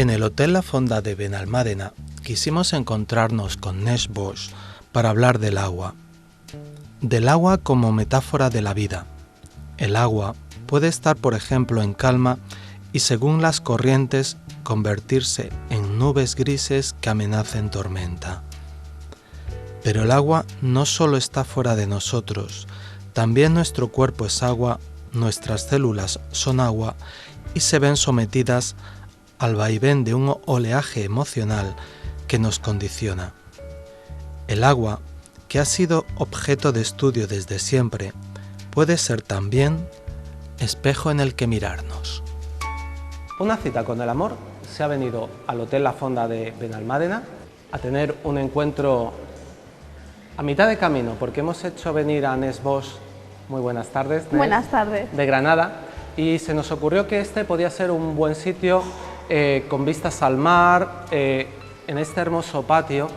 En el Hotel La Fonda de Benalmádena quisimos encontrarnos con Nesh Bosch para hablar del agua como metáfora de la vida. El agua puede estar, por ejemplo, en calma y, según las corrientes, convertirse en nubes grises que amenacen tormenta. Pero el agua no solo está fuera de nosotros, también nuestro cuerpo es agua, nuestras células son agua y se ven sometidas al vaivén de un oleaje emocional que nos condiciona. El agua, que ha sido objeto de estudio desde siempre, puede ser también espejo en el que mirarnos. Una cita con el amor se ha venido al Hotel La Fonda de Benalmádena a tener un encuentro a mitad de camino, porque hemos hecho venir a Nesh Bosch, muy buenas tardes, Nesh, buenas tardes, de Granada, y se nos ocurrió que este podía ser un buen sitio con vistas al mar, en este hermoso patio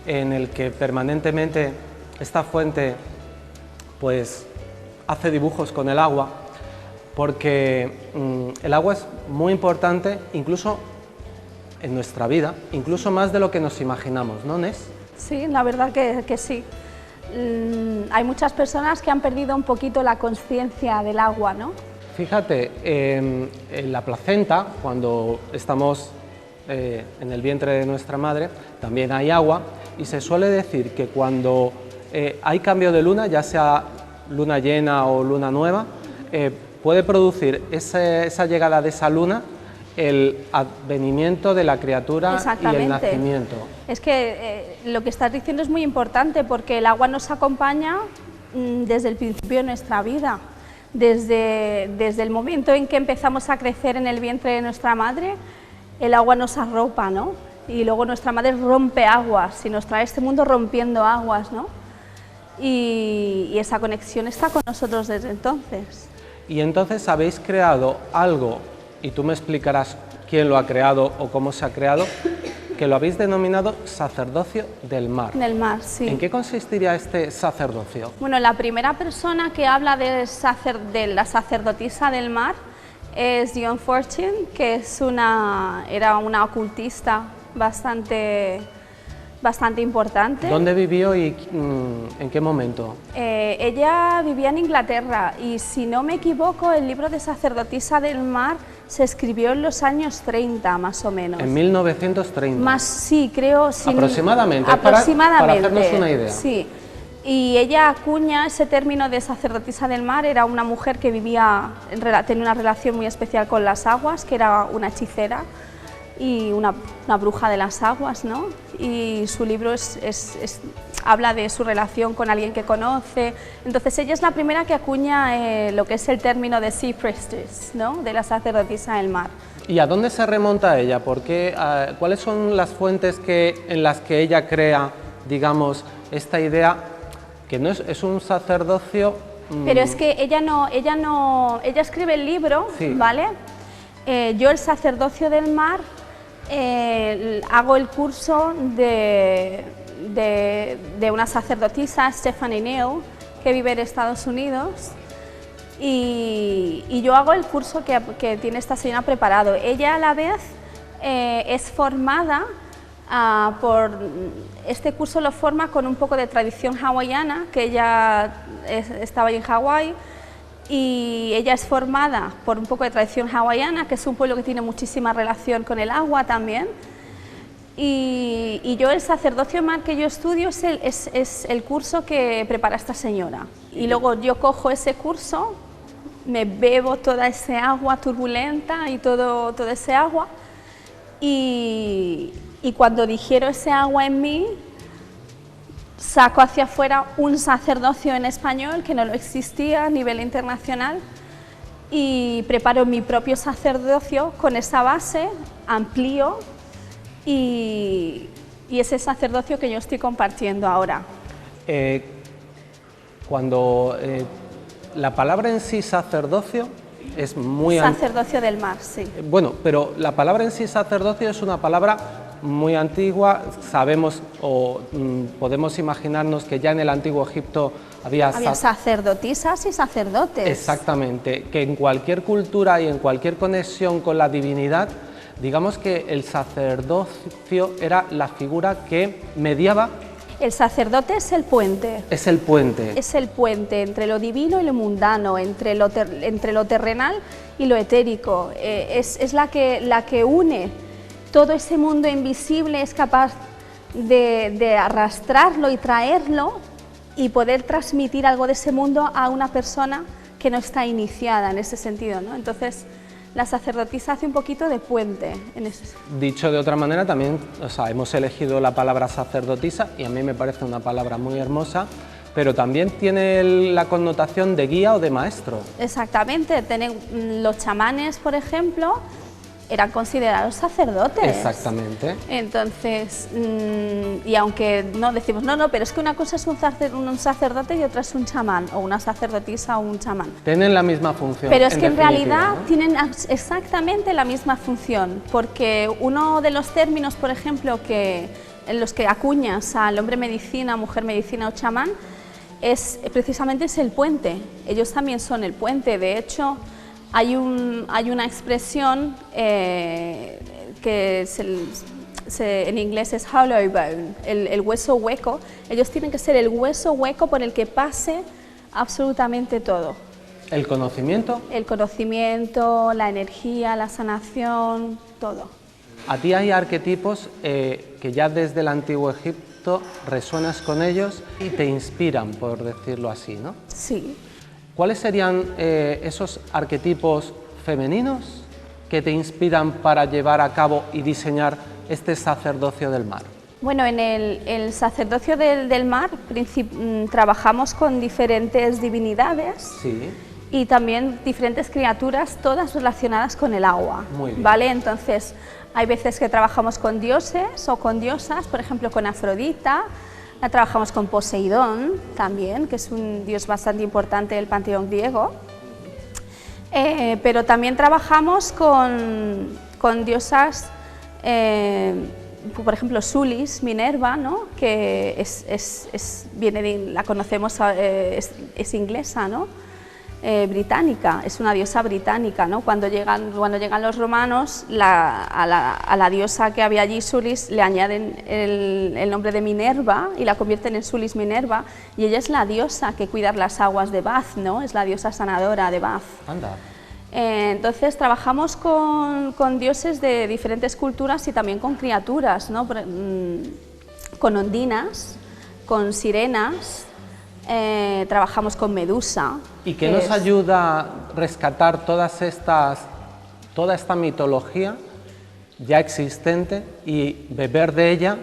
en el que permanentemente esta fuente pues hace dibujos con el agua, porque el agua es muy importante incluso en nuestra vida, incluso más de lo que nos imaginamos, ¿no, Nesh? Sí, la verdad que sí. Hay muchas personas que han perdido un poquito la conciencia del agua, ¿no? Fíjate, en la placenta, cuando estamos en el vientre de nuestra madre, también hay agua, y se suele decir que cuando hay cambio de luna, ya sea luna llena o luna nueva, puede producir esa llegada de esa luna el advenimiento de la criatura y el nacimiento. Es que lo que estás diciendo es muy importante, porque el agua nos acompaña desde el principio de nuestra vida. Desde el momento en que empezamos a crecer en el vientre de nuestra madre, el agua nos arropa, ¿no? Y luego nuestra madre rompe aguas y nos trae a este mundo rompiendo aguas, ¿no? Y esa conexión está con nosotros desde entonces. Y entonces habéis creado algo, y tú me explicarás quién lo ha creado o cómo se ha creado, que lo habéis denominado sacerdocio del mar. Del mar, sí. ¿En qué consistiría este sacerdocio? Bueno, la primera persona que habla de la sacerdotisa del mar es John Fortune, que era una ocultista bastante importante. ¿Dónde vivió y en qué momento? Ella vivía en Inglaterra y, si no me equivoco, el libro de sacerdotisa del mar se escribió en los años 30, más o menos. En 1930. Sí, creo. Aproximadamente, para hacernos una idea. Sí. Y ella acuña ese término de sacerdotisa del mar. Era una mujer que tenía una relación muy especial con las aguas, que era una hechicera y una bruja de las aguas, ¿no? Y su libro habla de su relación con alguien que conoce. Entonces ella es la primera que acuña lo que es el término de Sea Priestess, ¿no? De la sacerdotisa del mar. ¿Y a dónde se remonta ella? ¿Cuáles son las fuentes en las que ella crea, digamos, esta idea que no es un sacerdocio? Pero es que ella escribe el libro, sí, ¿vale? Yo, el sacerdocio del mar, hago el curso de una sacerdotisa, Stephanie Neal, que vive en Estados Unidos, y yo hago el curso que tiene esta señora preparado. Ella, a la vez, es formada este curso lo forma con un poco de tradición hawaiana, que ella estaba en Hawái, y ella es formada por un poco de tradición hawaiana, que es un pueblo que tiene muchísima relación con el agua también. Y yo, el sacerdocio mar que yo estudio es el curso que prepara esta señora. Y luego yo cojo ese curso, me bebo toda ese agua turbulenta y todo ese agua, y cuando digiero ese agua en mí, saco hacia afuera un sacerdocio en español que no lo existía a nivel internacional, y preparo mi propio sacerdocio con esa base, amplío, y ese sacerdocio que yo estoy compartiendo ahora. Cuando la palabra en sí, sacerdocio, es muy... Sacerdocio del mar, sí. Bueno, pero la palabra en sí, sacerdocio, es una palabra muy antigua. Sabemos o podemos imaginarnos que ya en el antiguo Egipto había sacerdotisas y sacerdotes. Exactamente, que en cualquier cultura y en cualquier conexión con la divinidad Digamos que el sacerdocio era la figura que mediaba. El sacerdote es el puente. Es el puente. Es el puente entre lo divino y lo mundano, entre lo terrenal y lo etérico. Es la que une todo ese mundo invisible, es capaz de arrastrarlo y traerlo y poder transmitir algo de ese mundo a una persona que no está iniciada en ese sentido, ¿no? Entonces, la sacerdotisa hace un poquito de puente en ese sentido. Dicho de otra manera, también, hemos elegido la palabra sacerdotisa y a mí me parece una palabra muy hermosa, pero también tiene la connotación de guía o de maestro. Exactamente, los chamanes, por ejemplo, eran considerados sacerdotes. Exactamente. Entonces, y aunque no decimos, no, pero es que una cosa es un sacerdote y otra es un chamán, o una sacerdotisa o un chamán. Tienen la misma función. Pero es que en realidad, ¿no?, tienen exactamente la misma función, porque uno de los términos, por ejemplo, en los que acuñas al hombre medicina, mujer medicina o chamán, precisamente es el puente. Ellos también son el puente. De hecho, hay una expresión que en inglés es hollow bone, el hueso hueco. Ellos tienen que ser el hueso hueco por el que pase absolutamente todo. ¿El conocimiento? El conocimiento, la energía, la sanación, todo. A ti hay arquetipos que ya desde el Antiguo Egipto resuenas con ellos y te inspiran, por decirlo así, ¿no? Sí. ¿Cuáles serían esos arquetipos femeninos que te inspiran para llevar a cabo y diseñar este sacerdocio del mar? Bueno, en el sacerdocio del mar trabajamos con diferentes divinidades. Sí. Y también diferentes criaturas, todas relacionadas con el agua. Muy bien. ¿Vale? Entonces, hay veces que trabajamos con dioses o con diosas, por ejemplo, con Afrodita. La trabajamos con Poseidón también, que es un dios bastante importante del panteón griego. Pero también trabajamos con diosas, por ejemplo, Sulis, Minerva, ¿no?, que la conocemos, es inglesa, ¿no?, británica, es una diosa británica, ¿no? Cuando llegan los romanos, a la diosa que había allí, Sulis, le añaden el nombre de Minerva y la convierten en Sulis Minerva, y ella es la diosa que cuida las aguas de Bath, ¿no? Es la diosa sanadora de Bath. Anda. Entonces trabajamos con dioses de diferentes culturas y también con criaturas, ¿no? Con ondinas, con sirenas. Trabajamos con Medusa. ¿Y qué nos ayuda a rescatar toda esta mitología ya existente y beber de ella?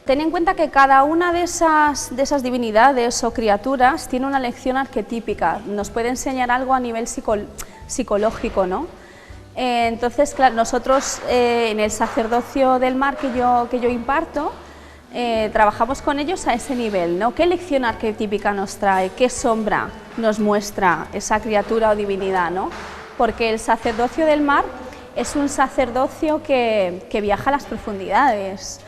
Ten en cuenta que cada una de esas divinidades o criaturas tiene una lección arquetípica, nos puede enseñar algo a nivel psicológico, ¿no? Entonces, claro, nosotros en el sacerdocio del mar que yo imparto, trabajamos con ellos a ese nivel, ¿no? ¿Qué lección arquetípica nos trae? ¿Qué sombra nos muestra esa criatura o divinidad, ¿no? Porque el sacerdocio del mar es un sacerdocio que viaja a las profundidades,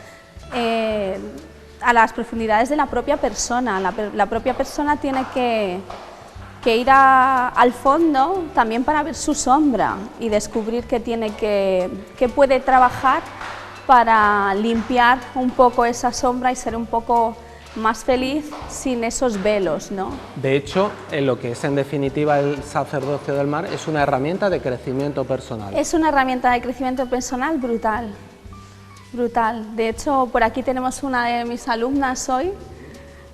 de la propia persona. La propia persona tiene que ir al fondo también para ver su sombra y descubrir qué puede trabajar para limpiar un poco esa sombra y ser un poco más feliz sin esos velos, ¿no? De hecho, lo que es en definitiva el sacerdocio del mar es una herramienta de crecimiento personal. Es una herramienta de crecimiento personal brutal, brutal. De hecho, por aquí tenemos una de mis alumnas hoy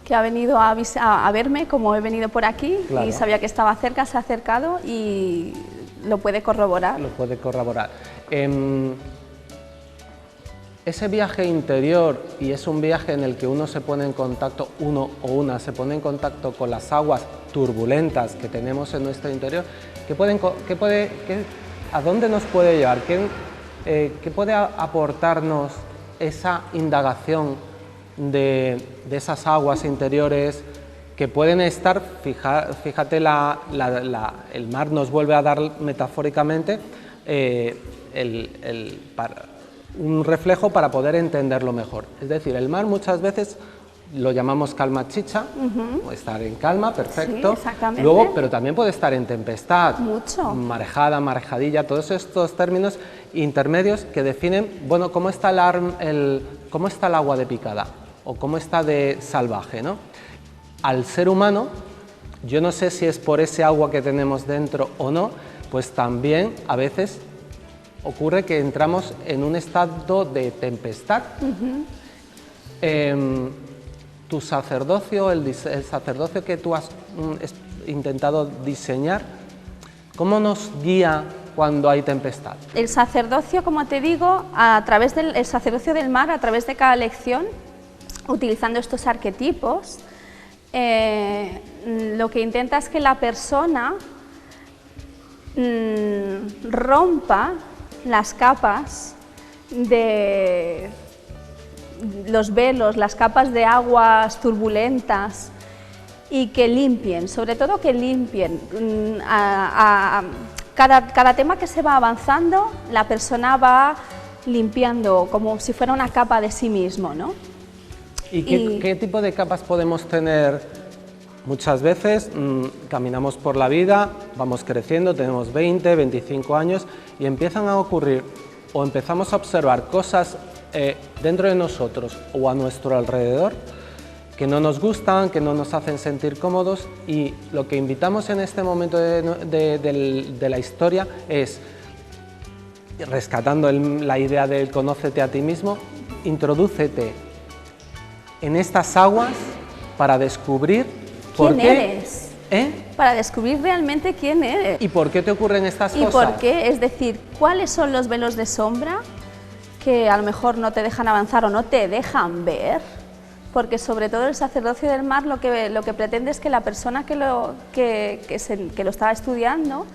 que ha venido a verme, como he venido por aquí, claro, y sabía que estaba cerca, se ha acercado y lo puede corroborar. Lo puede corroborar. Ese viaje interior, y es un viaje en el que uno se pone en contacto, se pone en contacto con las aguas turbulentas que tenemos en nuestro interior, ¿a dónde nos puede llevar? ¿Qué puede aportarnos esa indagación de esas aguas interiores que pueden estar, fíjate, el mar nos vuelve a dar metafóricamente un reflejo para poder entenderlo mejor. Es decir, el mar muchas veces lo llamamos calma chicha, puede estar en calma, perfecto. Sí, exactamente. Luego, pero también puede estar en tempestad, Mucho. marejada, marejadilla, todos estos términos intermedios que definen, bueno, cómo está cómo está el agua de picada o cómo está de salvaje, ¿no? Al ser humano, yo no sé si es por ese agua que tenemos dentro o no, pues también a veces ocurre que entramos en un estado de tempestad. Tu sacerdocio, el sacerdocio que tú has intentado diseñar, ¿cómo nos guía cuando hay tempestad? El sacerdocio, como te digo, a través del sacerdocio del mar, a través de cada lección, utilizando estos arquetipos, lo que intenta es que la persona rompa las capas de los velos, las capas de aguas turbulentas y que limpien, sobre todo que limpien. Cada tema que se va avanzando, la persona va limpiando como si fuera una capa de sí mismo, ¿no? ¿Y qué tipo de capas podemos tener? Muchas veces caminamos por la vida, vamos creciendo, tenemos 20, 25 años y empiezan a ocurrir o empezamos a observar cosas dentro de nosotros o a nuestro alrededor que no nos gustan, que no nos hacen sentir cómodos, y lo que invitamos en este momento de la historia es, rescatando la idea del conócete a ti mismo, introdúcete en estas aguas para descubrir ¿Quién eres? ¿Eh? Para descubrir realmente quién eres. ¿Y por qué te ocurren estas cosas? ¿Y por qué? Es decir, ¿cuáles son los velos de sombra que a lo mejor no te dejan avanzar o no te dejan ver? Porque sobre todo el sacerdocio del mar lo que pretende es que la persona que lo está estudiando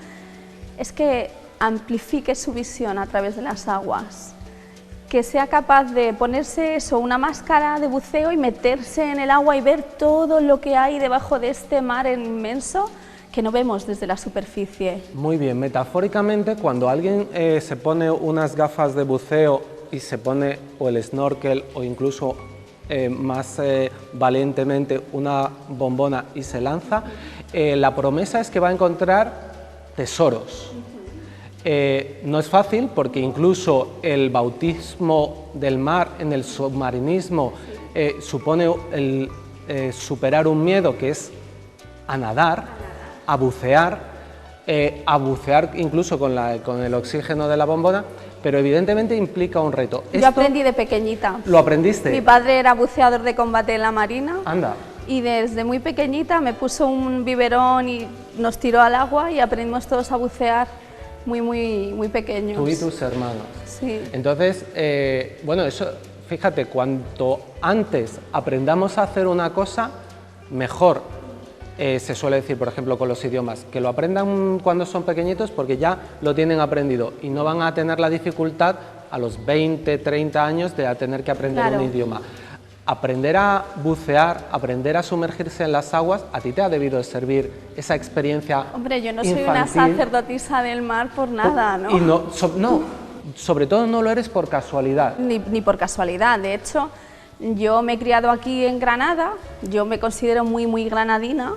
es que amplifique su visión a través de las aguas, que sea capaz de ponerse una máscara de buceo y meterse en el agua y ver todo lo que hay debajo de este mar inmenso que no vemos desde la superficie. Muy bien, metafóricamente, cuando alguien se pone unas gafas de buceo y se pone o el snorkel o incluso más valientemente una bombona y se lanza, la promesa es que va a encontrar tesoros. No es fácil porque incluso el bautismo del mar en el submarinismo supone superar un miedo que es a nadar, a bucear incluso con el oxígeno de la bombona, pero evidentemente implica un reto. Yo aprendí de pequeñita. ¿Lo aprendiste? Mi padre era buceador de combate en la Marina. Anda. Y desde muy pequeñita me puso un biberón y nos tiró al agua y aprendimos todos a bucear muy pequeños. Tú y tus hermanos. Sí. Entonces, bueno, eso, fíjate, cuanto antes aprendamos a hacer una cosa, mejor. Se suele decir, por ejemplo, con los idiomas, que lo aprendan cuando son pequeñitos porque ya lo tienen aprendido y no van a tener la dificultad a los 20, 30 años de tener que aprender un idioma. Aprender a bucear, aprender a sumergirse en las aguas, a ti te ha debido de servir esa experiencia. Hombre, yo no soy infantil, una sacerdotisa del mar por nada, ¿no? Y no, sobre todo no lo eres por casualidad. Ni por casualidad, de hecho, yo me he criado aquí en Granada, yo me considero muy granadina,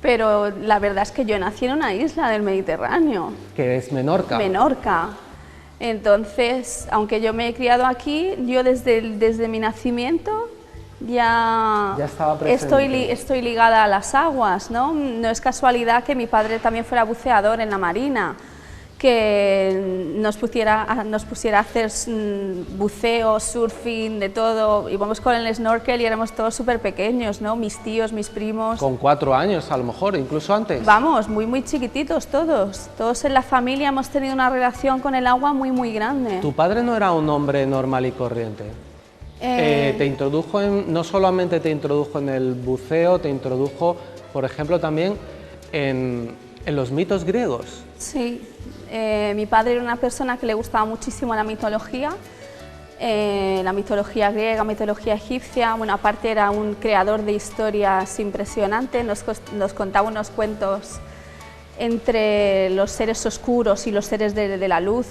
pero la verdad es que yo nací en una isla del Mediterráneo. Que es Menorca. Menorca. Entonces, aunque yo me he criado aquí, yo desde mi nacimiento ya estaba presente. Estoy ligada a las aguas, ¿no? No es casualidad que mi padre también fuera buceador en la Marina, que nos pusiera a hacer buceo, surfing, de todo. Íbamos con el snorkel y éramos todos súper pequeños, ¿no? Mis tíos, mis primos. Con 4 años a lo mejor, incluso antes. Vamos, muy chiquititos todos. Todos en la familia hemos tenido una relación con el agua muy grande. ¿Tu padre no era un hombre normal y corriente? Te introdujo no solamente te introdujo en el buceo, te introdujo, por ejemplo, también en los mitos griegos. Sí, mi padre era una persona que le gustaba muchísimo la mitología griega, mitología egipcia. Bueno, aparte era un creador de historias impresionante, nos contaba unos cuentos entre los seres oscuros y los seres de la luz,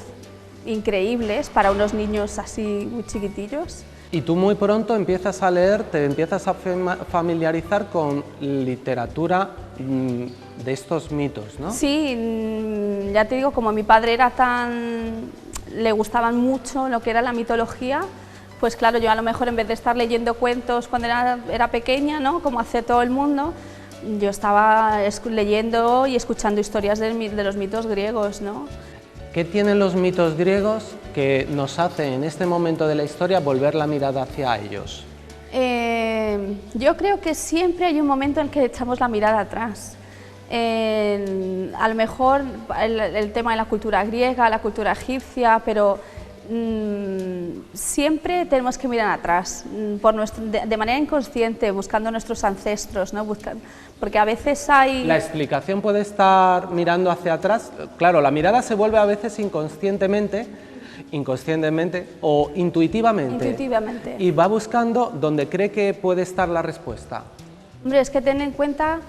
increíbles para unos niños así muy chiquitillos. Y tú muy pronto empiezas a leer, te empiezas a familiarizar con literatura de estos mitos, ¿no? Sí, ya te digo, como mi padre era le gustaban mucho lo que era la mitología, pues claro, yo a lo mejor en vez de estar leyendo cuentos cuando era pequeña, ¿no?, como hace todo el mundo, yo estaba leyendo y escuchando historias de los mitos griegos, ¿no? ¿Qué tienen los mitos griegos que nos hace en este momento de la historia volver la mirada hacia ellos? Yo creo que siempre hay un momento en que echamos la mirada atrás. A lo mejor el tema de la cultura griega, la cultura egipcia, pero siempre tenemos que mirar atrás, de manera inconsciente, buscando nuestros ancestros, ¿no? Porque a veces hay... La explicación puede estar mirando hacia atrás. Claro, la mirada se vuelve a veces inconscientemente o intuitivamente. Intuitivamente. Y va buscando donde cree que puede estar la respuesta. Hombre, es que ten en cuenta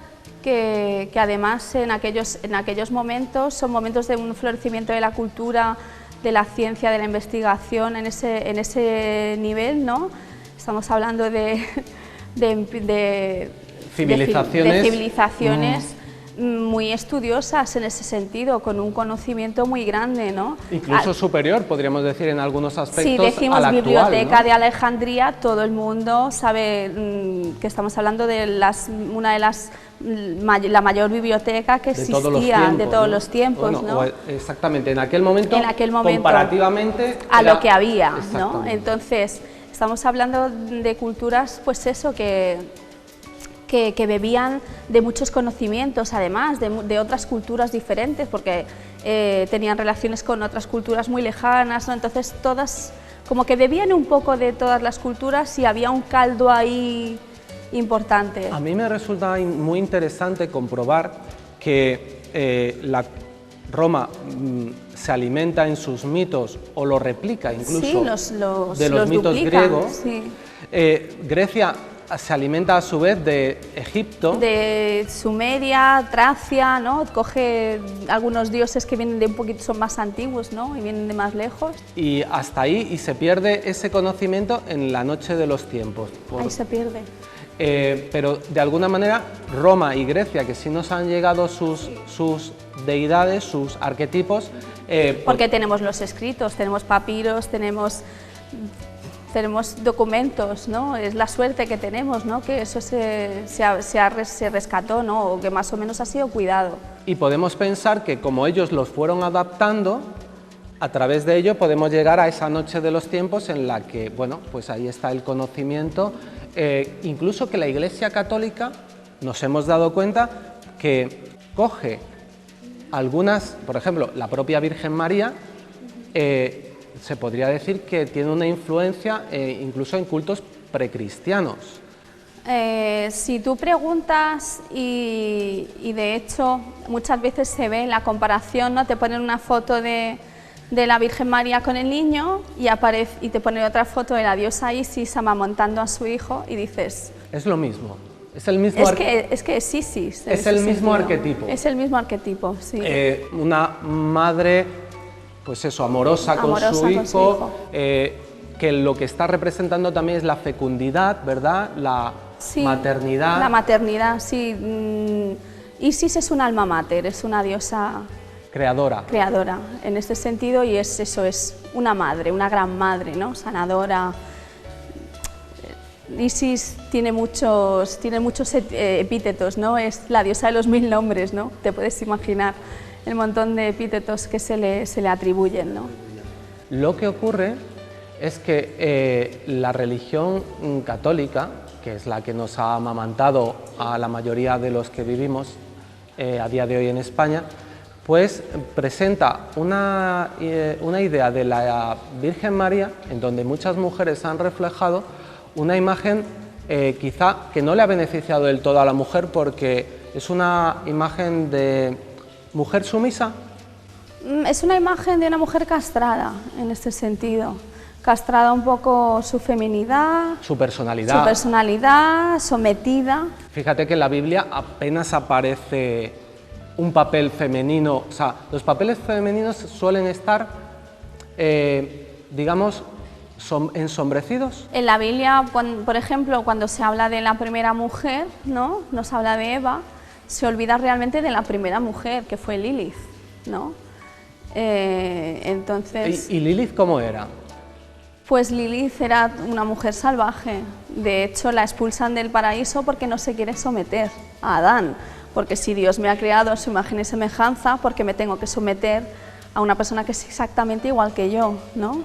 que además en aquellos momentos son momentos de un florecimiento de la cultura, de la ciencia, de la investigación en ese nivel, ¿no? Estamos hablando de civilizaciones muy estudiosas en ese sentido, con un conocimiento muy grande, ¿no? Incluso superior, podríamos decir, en algunos aspectos. Si decimos al actual, biblioteca, ¿no?, de Alejandría, todo el mundo sabe que estamos hablando de la mayor biblioteca que existía de todos los tiempos, bueno, ¿no? Exactamente, en aquel momento comparativamente a lo que había, ¿no? Entonces, estamos hablando de culturas, pues eso, que bebían de muchos conocimientos, además de otras culturas diferentes, porque tenían relaciones con otras culturas muy lejanas, ¿no? Entonces todas, como que bebían un poco de todas las culturas y había un caldo ahí importante. A mí me resulta muy interesante comprobar que la Roma se alimenta en sus mitos o lo replica incluso de los mitos griegos. Sí. Grecia se alimenta a su vez de Egipto. De Sumeria, Tracia, ¿no? Coge algunos dioses que vienen de un poquito, son más antiguos, ¿no? Y vienen de más lejos. Y hasta ahí, y se pierde ese conocimiento en la noche de los tiempos. Ahí se pierde. Pero de alguna manera Roma y Grecia, que sí nos han llegado sus deidades, sus arquetipos. Porque tenemos los escritos, tenemos papiros, tenemos documentos, ¿no? Es la suerte que tenemos, ¿no? Que eso se rescató, ¿no? O que más o menos ha sido cuidado. Y podemos pensar que como ellos los fueron adaptando, a través de ello podemos llegar a esa noche de los tiempos en la que, bueno, pues ahí está el conocimiento, incluso que la Iglesia Católica nos hemos dado cuenta que coge algunas, por ejemplo, la propia Virgen María, se podría decir que tiene una influencia incluso en cultos precristianos. Si tú preguntas, y de hecho muchas veces se ve en la comparación, ¿no? Te ponen una foto de la Virgen María con el niño y te ponen otra foto de la diosa Isis amamantando a su hijo y dices... Es lo mismo, es el mismo es que es Isis. Es el mismo arquetipo. Es el mismo arquetipo, sí. Una madre, pues eso, amorosa con su hijo, que lo que está representando también es la fecundidad, ¿verdad? La maternidad. La maternidad, sí. Isis es un alma mater, es una diosa creadora en este sentido, y es una madre, una gran madre, ¿no? Sanadora. Isis tiene muchos epítetos, ¿no? Es la diosa de los 1000 nombres, ¿no? Te puedes imaginar el montón de epítetos que se le atribuyen, ¿no? Lo que ocurre es que la religión católica, que es la que nos ha amamantado a la mayoría de los que vivimos a día de hoy en España, pues presenta una idea de la Virgen María en donde muchas mujeres han reflejado una imagen quizá que no le ha beneficiado del todo a la mujer, porque es una imagen de mujer sumisa. Es una imagen de una mujer castrada en este sentido, castrada un poco su feminidad, su personalidad, sometida. Fíjate que en la Biblia apenas aparece un papel femenino, o sea, los papeles femeninos suelen estar, digamos, ensombrecidos. En la Biblia, por ejemplo, cuando se habla de la primera mujer, ¿no? Nos habla de Eva, se olvida realmente de la primera mujer, que fue Lilith, ¿no? Entonces... ¿Y Lilith cómo era? Pues Lilith era una mujer salvaje. De hecho, la expulsan del paraíso porque no se quiere someter a Adán. Porque si Dios me ha creado a su imagen y semejanza, ¿por qué me tengo que someter a una persona que es exactamente igual que yo, ¿no?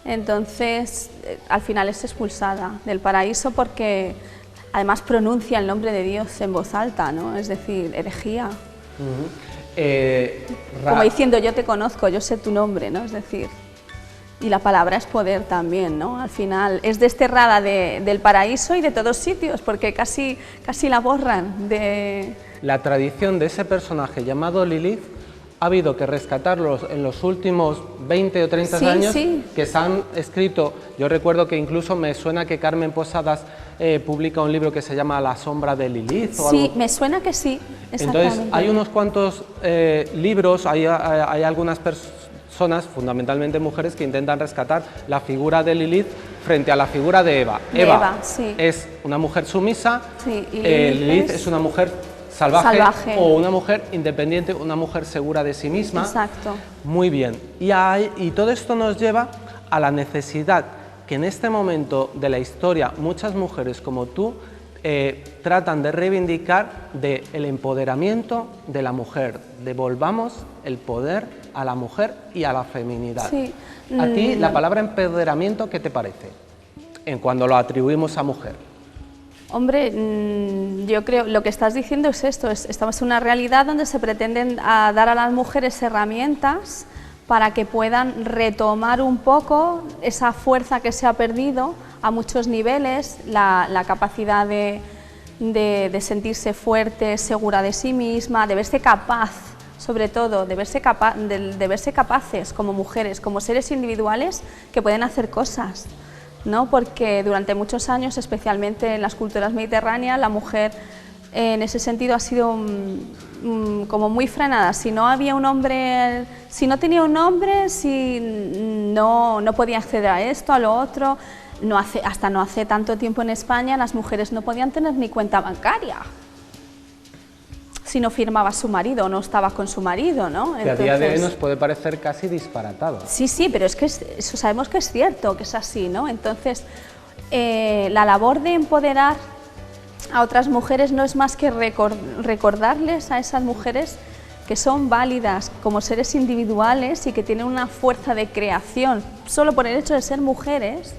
Entonces, al final es expulsada del paraíso porque además pronuncia el nombre de Dios en voz alta, ¿no? Es decir, herejía. Como diciendo, yo te conozco, yo sé tu nombre, ¿no? Es decir, y la palabra es poder también, ¿no? Al final es desterrada del paraíso y de todos sitios, porque casi la borran de... La tradición de ese personaje llamado Lilith ha habido que rescatarlos en los últimos 20 o 30 años, que se han escrito. Yo recuerdo que incluso me suena que Carmen Posadas publica un libro que se llama La sombra de Lilith o algo. Sí, me suena que sí, exactamente. Entonces hay unos cuantos libros, hay algunas personas, fundamentalmente mujeres, que intentan rescatar la figura de Lilith frente a la figura de Eva. Eva sí. Es una mujer sumisa, sí, y Lilith es una mujer salvaje o una mujer independiente, una mujer segura de sí misma. Exacto. Muy bien. Y todo esto nos lleva a la necesidad que en este momento de la historia muchas mujeres como tú tratan de reivindicar el empoderamiento de la mujer. Devolvamos el poder a la mujer y a la feminidad. Sí. A ti la palabra empoderamiento, ¿qué te parece cuando lo atribuimos a mujer? Hombre, yo creo, lo que estás diciendo es esto, estamos en una realidad donde se pretenden dar a las mujeres herramientas para que puedan retomar un poco esa fuerza que se ha perdido a muchos niveles, la capacidad de sentirse fuerte, segura de sí misma, de verse capaz, sobre todo, de verse capaces como mujeres, como seres individuales que pueden hacer cosas, ¿no? Porque durante muchos años, especialmente en las culturas mediterráneas, la mujer en ese sentido ha sido como muy frenada. Si no había un hombre, si no tenía un hombre, si no podía acceder a esto, a lo otro. Hasta no hace tanto tiempo en España las mujeres no podían tener ni cuenta bancaria si no firmaba su marido o no estaba con su marido, ¿no? Que entonces, a día de hoy nos puede parecer casi disparatado. Sí, pero es que eso sabemos que es cierto, que es así, ¿no? Entonces, la labor de empoderar a otras mujeres no es más que recordarles a esas mujeres que son válidas como seres individuales y que tienen una fuerza de creación, solo por el hecho de ser mujeres,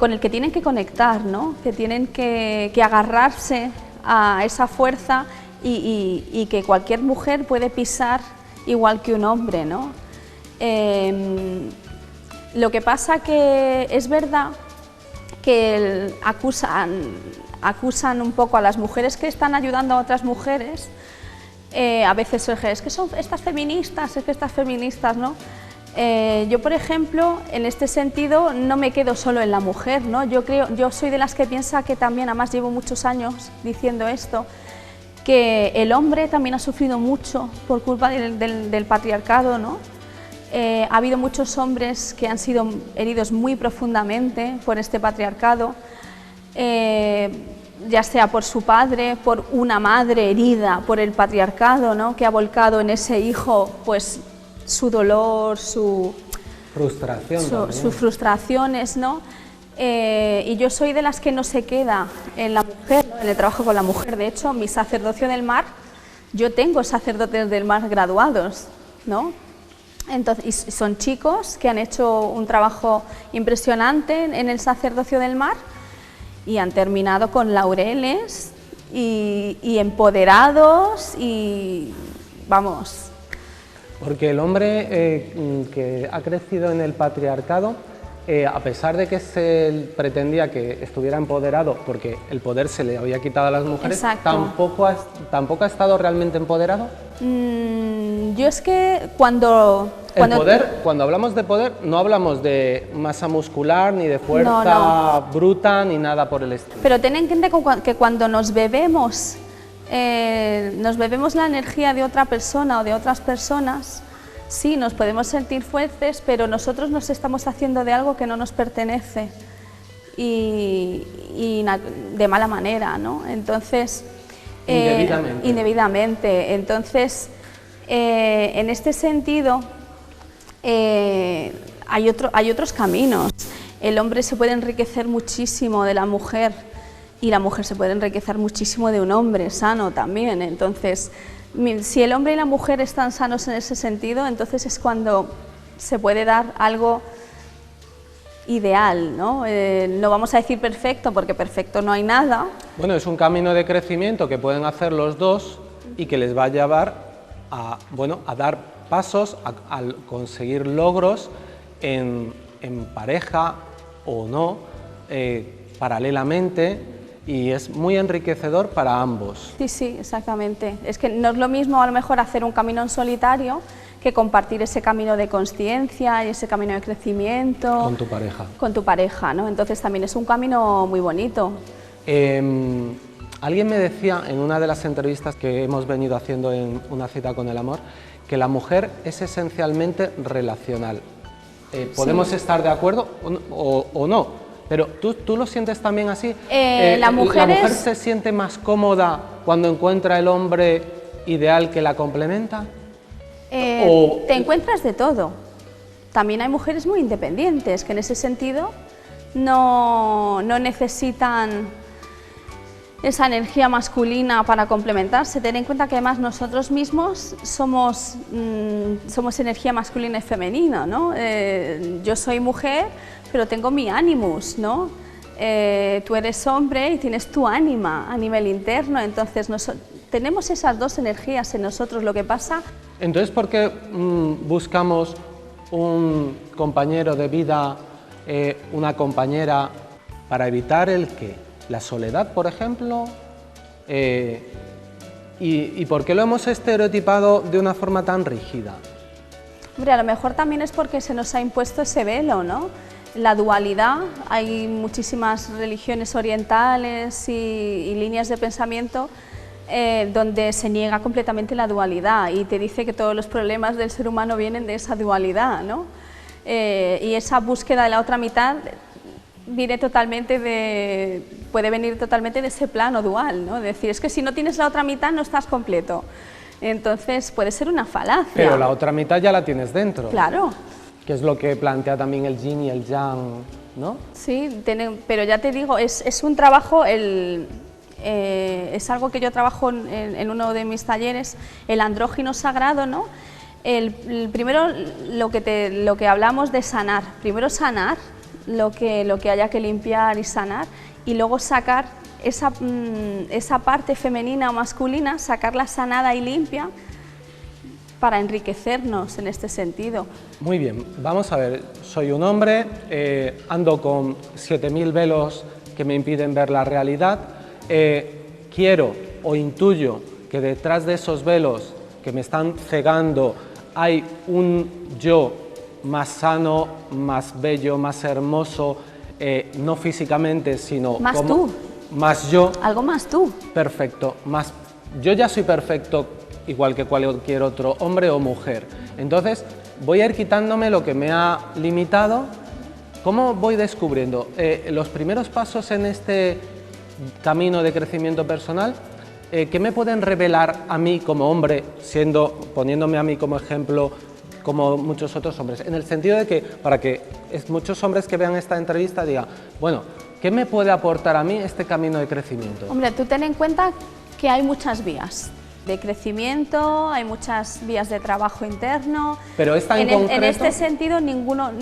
con el que tienen que conectar, ¿no? Que tienen que agarrarse a esa fuerza y que cualquier mujer puede pisar igual que un hombre, ¿no? Lo que pasa que es verdad que acusan un poco a las mujeres que están ayudando a otras mujeres, a veces es que son estas feministas, ¿no? Yo, por ejemplo, en este sentido no me quedo solo en la mujer, ¿no? Yo soy de las que piensa que también, además llevo muchos años diciendo esto, que el hombre también ha sufrido mucho por culpa del patriarcado, ¿no? Ha habido muchos hombres que han sido heridos muy profundamente por este patriarcado, ya sea por su padre, por una madre herida por el patriarcado, ¿no? Que ha volcado en ese hijo, pues, su dolor, sus frustraciones, ¿no? Y yo soy de las que no se queda en la mujer, ¿no? En el trabajo con la mujer. De hecho, mi sacerdocio del mar, yo tengo sacerdotes del mar graduados, ¿no? Entonces, y son chicos que han hecho un trabajo impresionante en el sacerdocio del mar y han terminado con laureles y empoderados y, vamos... Porque el hombre que ha crecido en el patriarcado, a pesar de que se pretendía que estuviera empoderado, porque el poder se le había quitado a las mujeres, ¿tampoco ha estado realmente empoderado? Yo es que cuando hablamos de poder, no hablamos de masa muscular, ni de fuerza bruta, ni nada por el estilo. Pero ten en cuenta que cuando nos bebemos la energía de otra persona o de otras personas, Sí, nos podemos sentir fuertes, pero nosotros nos estamos haciendo de algo que no nos pertenece y de mala manera, ¿no? Entonces, indebidamente. Entonces, en este sentido, hay otros caminos. El hombre se puede enriquecer muchísimo de la mujer y la mujer se puede enriquecer muchísimo de un hombre sano también. Entonces, si el hombre y la mujer están sanos en ese sentido, entonces es cuando se puede dar algo ideal, ¿no? No vamos a decir perfecto, porque perfecto no hay nada. Bueno, es un camino de crecimiento que pueden hacer los dos y que les va a llevar a, bueno, a dar pasos, a conseguir logros en pareja o no, paralelamente, y es muy enriquecedor para ambos. Sí, sí, exactamente. Es que no es lo mismo a lo mejor hacer un camino en solitario que compartir ese camino de consciencia y ese camino de crecimiento con tu pareja. Con tu pareja, ¿no? Entonces también es un camino muy bonito. Alguien me decía en una de las entrevistas que hemos venido haciendo en Una cita con el amor, que la mujer es esencialmente relacional. ¿Podemos estar de acuerdo o no? Pero ¿tú lo sientes también así? La mujer se siente más cómoda cuando encuentra el hombre ideal que la complementa. Te encuentras de todo. También hay mujeres muy independientes que en ese sentido no necesitan esa energía masculina para complementarse. Ten en cuenta que además nosotros mismos somos energía masculina y femenina, ¿no? Yo soy mujer, pero tengo mi animus, ¿no? Tú eres hombre y tienes tu ánima a nivel interno, entonces tenemos esas dos energías en nosotros. Lo que pasa... Entonces, ¿por qué buscamos un compañero de vida, una compañera, para evitar el qué? ¿La soledad, por ejemplo? ¿Y por qué lo hemos estereotipado de una forma tan rígida? Hombre, a lo mejor también es porque se nos ha impuesto ese velo, ¿no? La dualidad, hay muchísimas religiones orientales y líneas de pensamiento donde se niega completamente la dualidad y te dice que todos los problemas del ser humano vienen de esa dualidad, ¿no? Y esa búsqueda de la otra mitad puede venir totalmente de ese plano dual, ¿no? Es decir, es que si no tienes la otra mitad no estás completo. Entonces puede ser una falacia. Pero la otra mitad ya la tienes dentro. Claro. Que es lo que plantea también el yin y el yang, ¿no? Sí, pero ya te digo, es un trabajo, es algo que yo trabajo en uno de mis talleres, el andrógino sagrado, ¿no? Primero lo que hablamos de sanar, primero sanar lo que haya que limpiar y sanar, y luego sacar esa parte femenina o masculina, sacarla sanada y limpia para enriquecernos en este sentido. Muy bien, vamos a ver, soy un hombre, ando con 7000 velos que me impiden ver la realidad, quiero o intuyo que detrás de esos velos que me están cegando hay un yo más sano, más bello, más hermoso, no físicamente, sino más como tú. Más yo. Algo más tú. Perfecto, más yo ya soy perfecto igual que cualquier otro hombre o mujer. Entonces voy a ir quitándome lo que me ha limitado. ¿Cómo voy descubriendo? Los primeros pasos en este camino de crecimiento personal, ¿qué me pueden revelar a mí como hombre, poniéndome a mí como ejemplo, como muchos otros hombres? En el sentido de que, para que muchos hombres que vean esta entrevista digan, bueno, ¿qué me puede aportar a mí este camino de crecimiento? Hombre, tú ten en cuenta que hay muchas vías de crecimiento, hay muchas vías de trabajo interno. Pero esta en concreto, en este sentido ninguno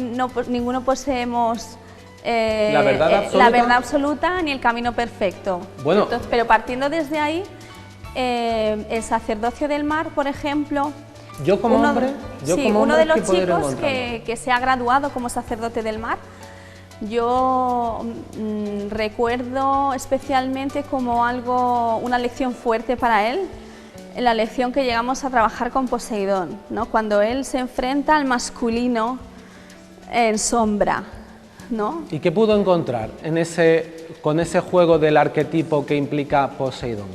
poseemos la verdad absoluta ni el camino perfecto. Bueno, entonces, pero partiendo desde ahí, el sacerdocio del mar, por ejemplo, yo como hombre, uno de los chicos que se ha graduado como sacerdote del mar, yo recuerdo especialmente como una lección fuerte para él, la lección que llegamos a trabajar con Poseidón, ¿no? Cuando él se enfrenta al masculino en sombra, ¿no? ¿Y qué pudo encontrar con ese juego del arquetipo que implica Poseidón?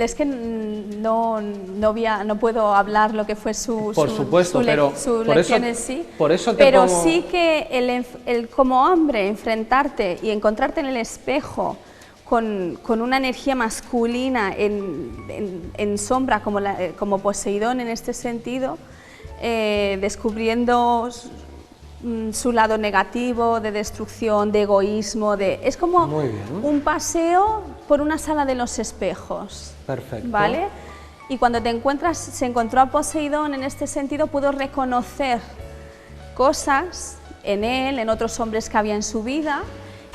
es que no puedo hablar lo que fue su lección en sí, por eso pero sí que el como hombre enfrentarte y encontrarte en el espejo con una energía masculina en sombra como Poseidón en este sentido, descubriendo su lado negativo, de destrucción, de egoísmo, es como un paseo por una sala de los espejos. Perfecto. ¿Vale? Y cuando se encontró a Poseidón en este sentido, pudo reconocer cosas en él, en otros hombres que había en su vida,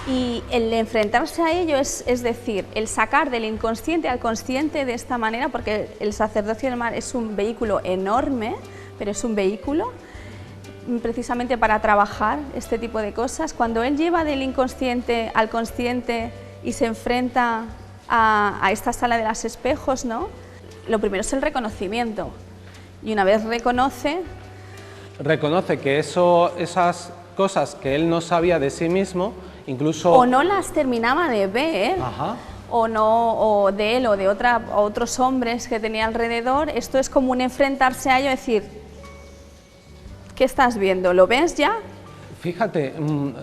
y el enfrentarse a ello es decir, el sacar del inconsciente al consciente de esta manera, porque el sacerdocio del mar es un vehículo enorme, pero es un vehículo precisamente para trabajar este tipo de cosas. Cuando él lleva del inconsciente al consciente y se enfrenta a esta sala de los espejos, ¿no? Lo primero es el reconocimiento, y una vez reconoce que esas cosas que él no sabía de sí mismo, incluso... O no las terminaba de ver, o de él o de otros hombres que tenía alrededor, esto es como un enfrentarse a ello, decir, ¿qué estás viendo? ¿Lo ves ya? Fíjate,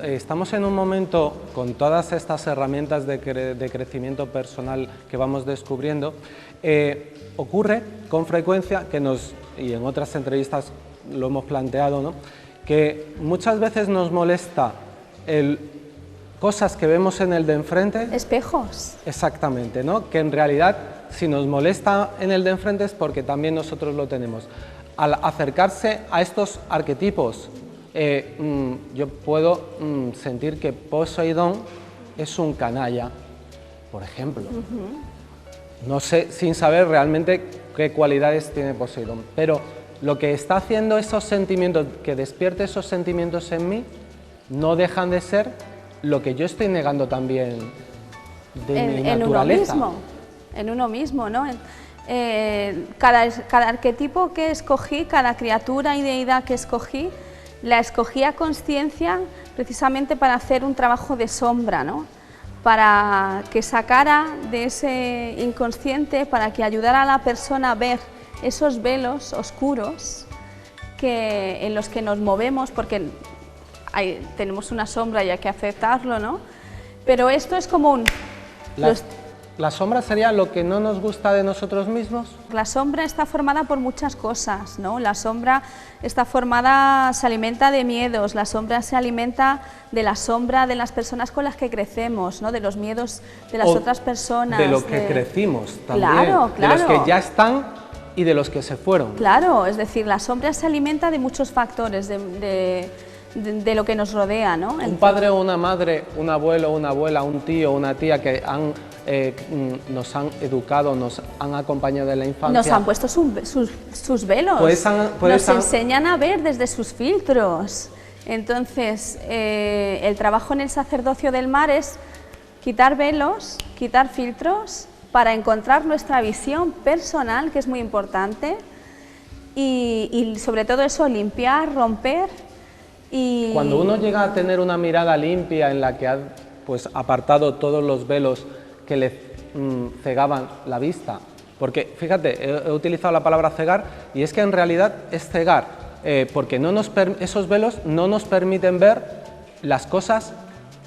estamos en un momento con todas estas herramientas de crecimiento personal que vamos descubriendo. Ocurre con frecuencia y en otras entrevistas lo hemos planteado, ¿no?, que muchas veces nos molesta cosas que vemos en el de enfrente. Espejos. Exactamente, ¿no? Que en realidad si nos molesta en el de enfrente es porque también nosotros lo tenemos. Al acercarse a estos arquetipos, yo puedo sentir que Poseidón es un canalla, por ejemplo. No sé, sin saber realmente qué cualidades tiene Poseidón, pero lo que está haciendo esos sentimientos, que despierte esos sentimientos en mí, no dejan de ser lo que yo estoy negando también de mi naturaleza. En uno mismo, ¿no? Cada arquetipo que escogí, cada criatura y deidad que escogí, la escogí a conciencia precisamente para hacer un trabajo de sombra, ¿no? Para que sacara de ese inconsciente, para que ayudara a la persona a ver esos velos oscuros en los que nos movemos, porque tenemos una sombra y hay que aceptarlo, ¿no? Pero esto es como ¿La sombra sería lo que no nos gusta de nosotros mismos? La sombra está formada por muchas cosas, ¿no? La sombra se alimenta de miedos, la sombra se alimenta de la sombra de las personas con las que crecemos, ¿no? De los miedos de las otras personas. De lo que crecimos también, claro. De los que ya están y de los que se fueron. Claro, es decir, la sombra se alimenta de muchos factores, de lo que nos rodea, ¿no? Un padre o una madre, un abuelo, una abuela, un tío, una tía que nos han educado, nos han acompañado en la infancia. Nos han puesto sus velos, nos enseñan a ver desde sus filtros. Entonces, el trabajo en el sacerdocio del mar es quitar velos, quitar filtros, para encontrar nuestra visión personal, que es muy importante, y sobre todo eso, limpiar, romper. Cuando uno llega a tener una mirada limpia en la que ha apartado todos los velos que le cegaban la vista, porque fíjate, he utilizado la palabra cegar y es que en realidad es cegar, porque esos velos no nos permiten ver las cosas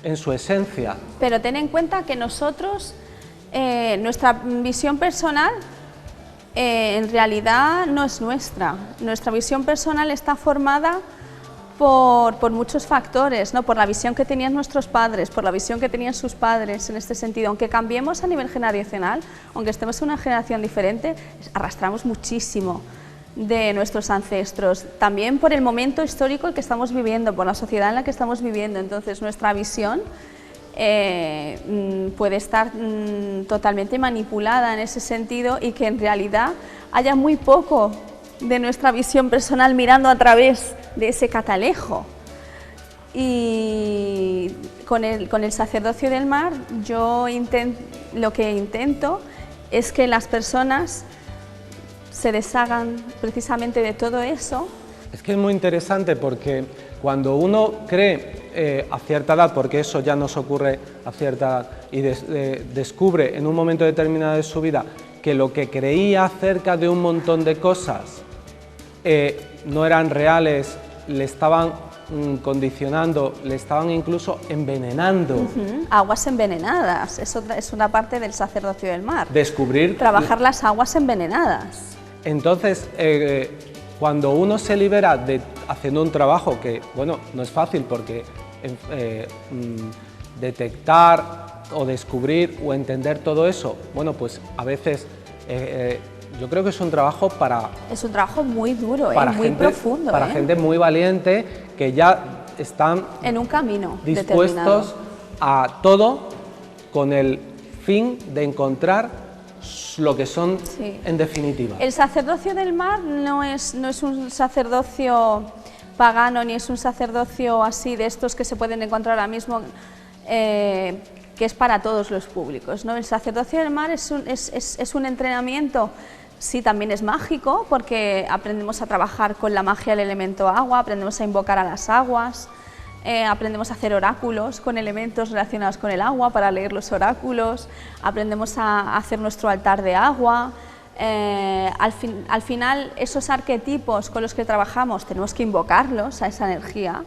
en su esencia. Pero ten en cuenta que nosotros, nuestra visión personal en realidad no es nuestra visión personal está formada por muchos factores, ¿no? Por la visión que tenían nuestros padres, por la visión que tenían sus padres en este sentido. Aunque cambiemos a nivel generacional, aunque estemos en una generación diferente, arrastramos muchísimo de nuestros ancestros, también por el momento histórico que estamos viviendo, por la sociedad en la que estamos viviendo. Entonces nuestra visión puede estar totalmente manipulada en ese sentido y que en realidad haya muy poco de nuestra visión personal mirando a través de ese catalejo. Y con el sacerdocio del mar yo lo que intento es que las personas se deshagan precisamente de todo eso. Es que es muy interesante porque cuando uno cree a cierta edad, porque eso ya nos ocurre a cierta edad, y descubre en un momento determinado de su vida que lo que creía acerca de un montón de cosas no eran reales, le estaban condicionando, le estaban incluso envenenando. Aguas envenenadas, eso es una parte del sacerdocio del mar. Descubrir... Trabajar las aguas envenenadas. Entonces, cuando uno se libera haciendo un trabajo que, bueno, no es fácil porque detectar o descubrir o entender todo eso, bueno, pues a veces yo creo que es un trabajo para... Es un trabajo muy duro, muy gente, profundo. Para gente muy valiente que ya están en un camino dispuestos a todo con el fin de encontrar lo que son en definitiva. El sacerdocio del mar no es un sacerdocio pagano ni es un sacerdocio así de estos que se pueden encontrar ahora mismo, que es para todos los públicos, ¿no? El sacerdocio del mar es un entrenamiento. Sí, también es mágico porque aprendemos a trabajar con la magia del elemento agua, aprendemos a invocar a las aguas, aprendemos a hacer oráculos con elementos relacionados con el agua para leer los oráculos, aprendemos a hacer nuestro altar de agua. Al final esos arquetipos con los que trabajamos tenemos que invocarlos a esa energía.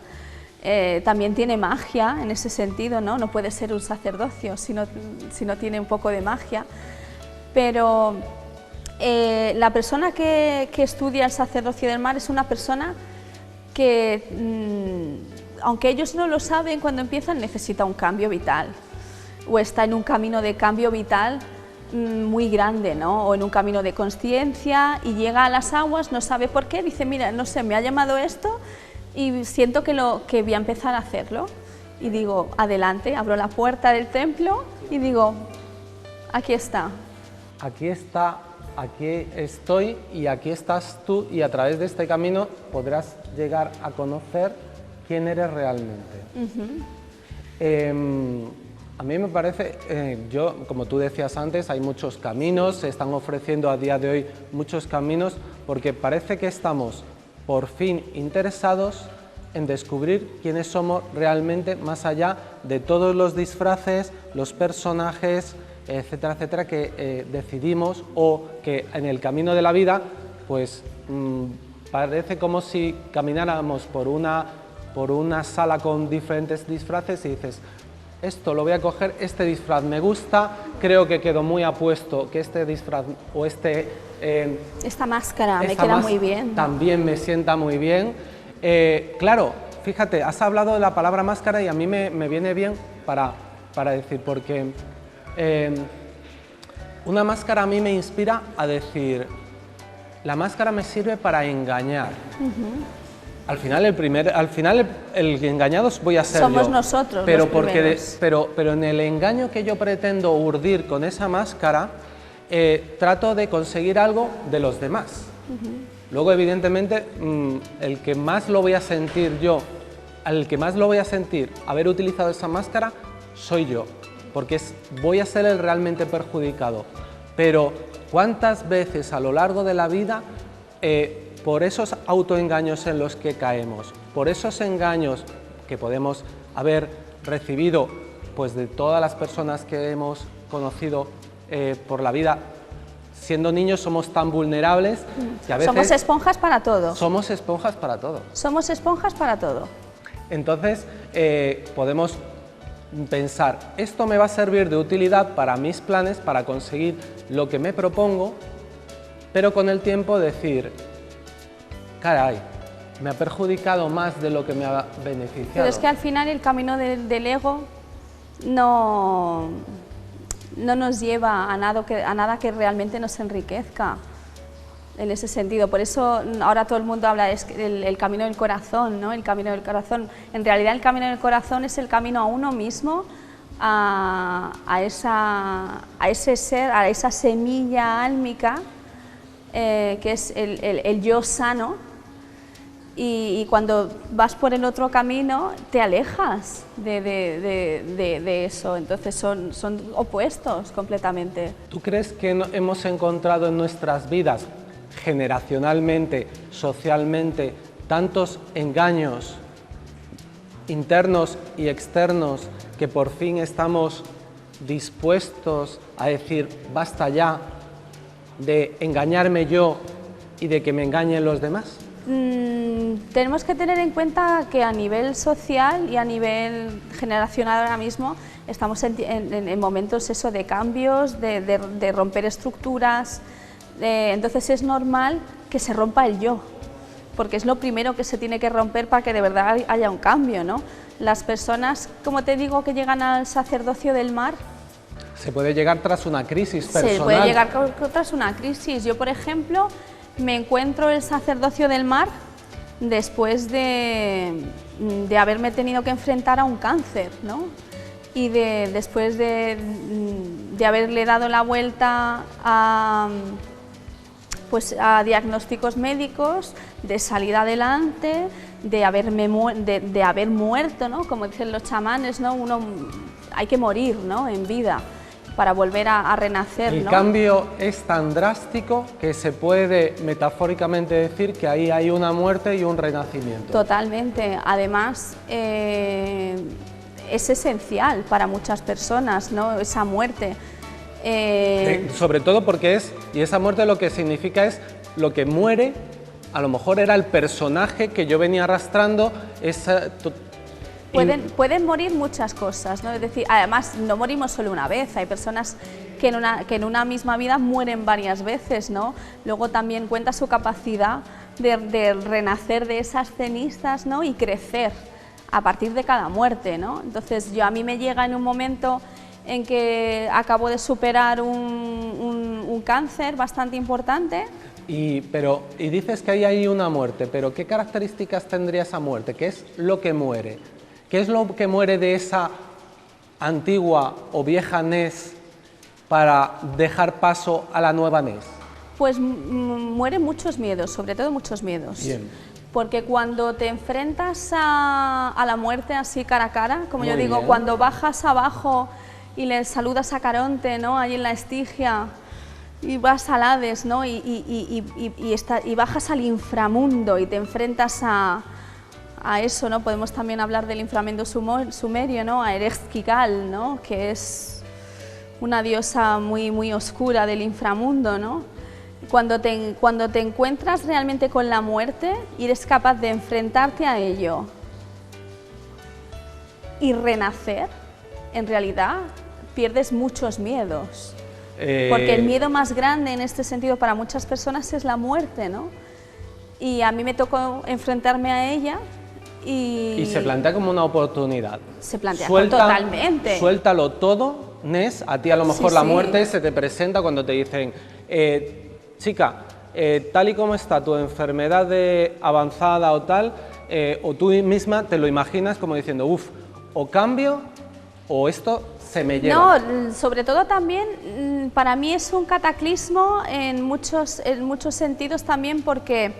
También tiene magia en ese sentido, ¿no? No puede ser un sacerdocio si no tiene un poco de magia, pero la persona que estudia el sacerdocio del mar es una persona que, aunque ellos no lo saben, cuando empiezan necesita un cambio vital o está en un camino de cambio vital muy grande, ¿no? O en un camino de consciencia y llega a las aguas, no sabe por qué, dice, mira, no sé, me ha llamado esto y siento que voy a empezar a hacerlo. Y digo, adelante, abro la puerta del templo y digo, aquí está. Aquí está, aquí estoy y aquí estás tú y a través de este camino podrás llegar a conocer quién eres realmente. A mí me parece, como tú decías antes, hay muchos caminos, se están ofreciendo a día de hoy muchos caminos porque parece que estamos por fin interesados en descubrir quiénes somos realmente más allá de todos los disfraces, los personajes, etcétera, etcétera, que decidimos o que en el camino de la vida, pues parece como si camináramos por una sala con diferentes disfraces y dices, esto lo voy a coger, este disfraz me gusta, creo que quedo muy apuesto que este disfraz o esta máscara me queda muy bien. También me sienta muy bien. Claro, fíjate, has hablado de la palabra máscara y a mí me viene bien para decir, porque una máscara a mí me inspira a decir, la máscara me sirve para engañar. Al final el engañado voy a ser yo. Somos nosotros pero los primeros. Pero en el engaño que yo pretendo urdir con esa máscara, trato de conseguir algo de los demás. Luego, evidentemente, el que más lo voy a sentir yo, al que más lo voy a sentir haber utilizado esa máscara, soy yo, porque voy a ser el realmente perjudicado. Pero, ¿cuántas veces a lo largo de la vida, por esos autoengaños en los que caemos, por esos engaños que podemos haber recibido pues, de todas las personas que hemos conocido por la vida, siendo niños somos tan vulnerables que a veces... Somos esponjas para todo. Somos esponjas para todo. Somos esponjas para todo. Entonces, podemos pensar, esto me va a servir de utilidad para mis planes, para conseguir lo que me propongo, pero con el tiempo decir, caray, me ha perjudicado más de lo que me ha beneficiado. Pero es que al final el camino del ego no nos lleva a nada que realmente nos enriquezca en ese sentido. Por eso ahora todo el mundo habla del camino del corazón, ¿no? El camino del corazón. En realidad el camino del corazón es el camino a uno mismo, a ese ser, a esa semilla álmica que es el yo sano. Y cuando vas por el otro camino te alejas de eso, entonces son opuestos completamente. ¿Tú crees que hemos encontrado en nuestras vidas, generacionalmente, socialmente, tantos engaños internos y externos que por fin estamos dispuestos a decir basta ya de engañarme yo y de que me engañen los demás? Tenemos que tener en cuenta que a nivel social y a nivel generacional ahora mismo estamos en momentos eso, de cambios, de romper estructuras, entonces es normal que se rompa el yo, porque es lo primero que se tiene que romper para que de verdad haya un cambio, ¿no? Las personas, como te digo, que llegan al sacerdocio del mar, Se puede llegar tras una crisis personal. se puede llegar tras una crisis. Yo, por ejemplo, me encuentro el sacerdocio del mar después de haberme tenido que enfrentar a un cáncer, ¿no? Y después de haberle dado la vuelta pues a diagnósticos médicos, de salir adelante, de haber muerto, ¿no? Como dicen los chamanes, ¿no? Hay que morir, ¿no? En vida para volver a renacer, El ¿no? cambio es tan drástico que se puede metafóricamente decir que ahí hay una muerte y un renacimiento. Totalmente. Además, es esencial para muchas personas, ¿no? Esa muerte. Sobre todo porque y esa muerte lo que significa es lo que muere, a lo mejor era el personaje que yo venía arrastrando, Pueden morir muchas cosas, ¿no? Es decir, además no morimos solo una vez, hay personas que en una misma vida mueren varias veces, ¿no? Luego también cuenta su capacidad de renacer de esas cenizas, ¿no? Y crecer a partir de cada muerte, ¿no? Entonces a mí me llega en un momento en que acabo de superar un cáncer bastante importante. Y dices que ahí hay una muerte, pero ¿qué características tendría esa muerte? ¿Qué es lo que muere? ¿Qué es lo que muere de esa antigua o vieja Nes para dejar paso a la nueva Nes? Pues mueren muchos miedos, sobre todo muchos miedos. Bien. Porque cuando te enfrentas a la muerte así cara a cara, como Muy yo digo, bien. cuando bajas abajo y le saludas a Caronte, ¿no? Ahí en la Estigia, y vas al Hades, ¿no? Y bajas al inframundo y te enfrentas a eso, ¿no? Podemos también hablar del inframundo sumerio, ¿no? A Erexquigal, ¿no? Que es una diosa muy, muy oscura del inframundo, ¿no? Cuando te encuentras realmente con la muerte y eres capaz de enfrentarte a ello y renacer, en realidad pierdes muchos miedos. Porque el miedo más grande en este sentido para muchas personas es la muerte, ¿no? Y a mí me tocó enfrentarme a ella y se plantea como una oportunidad. Se plantea totalmente. Suéltalo todo, Nes. A ti a lo mejor Sí, la sí. muerte se te presenta cuando te dicen, chica, tal y como está tu enfermedad avanzada o tal, o tú misma te lo imaginas como diciendo, uff, o cambio o esto se me lleva. No, sobre todo también para mí es un cataclismo en muchos sentidos también porque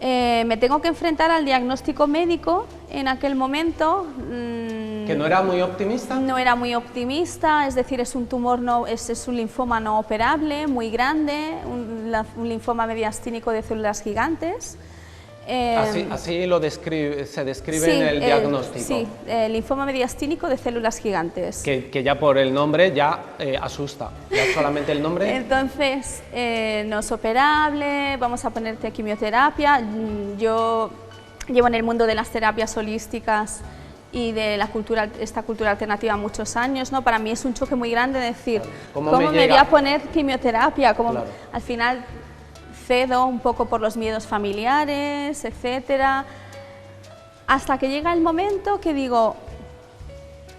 me tengo que enfrentar al diagnóstico médico en aquel momento. ¿Que no era muy optimista? No era muy optimista, es decir, es un tumor, es un linfoma no operable, muy grande, un linfoma mediastínico de células gigantes. Así se describe Sí, en el diagnóstico. Sí, linfoma mediastínico de células gigantes. Que ya por el nombre ya asusta, ya solamente el nombre. Entonces, no es operable, vamos a ponerte quimioterapia. Yo llevo en el mundo de las terapias holísticas y de esta cultura alternativa muchos años, ¿no? Para mí es un choque muy grande decir, ¿Cómo ¿cómo me me voy llega? a poner quimioterapia? Claro. Al final cedo un poco por los miedos familiares, etcétera, hasta que llega el momento que digo,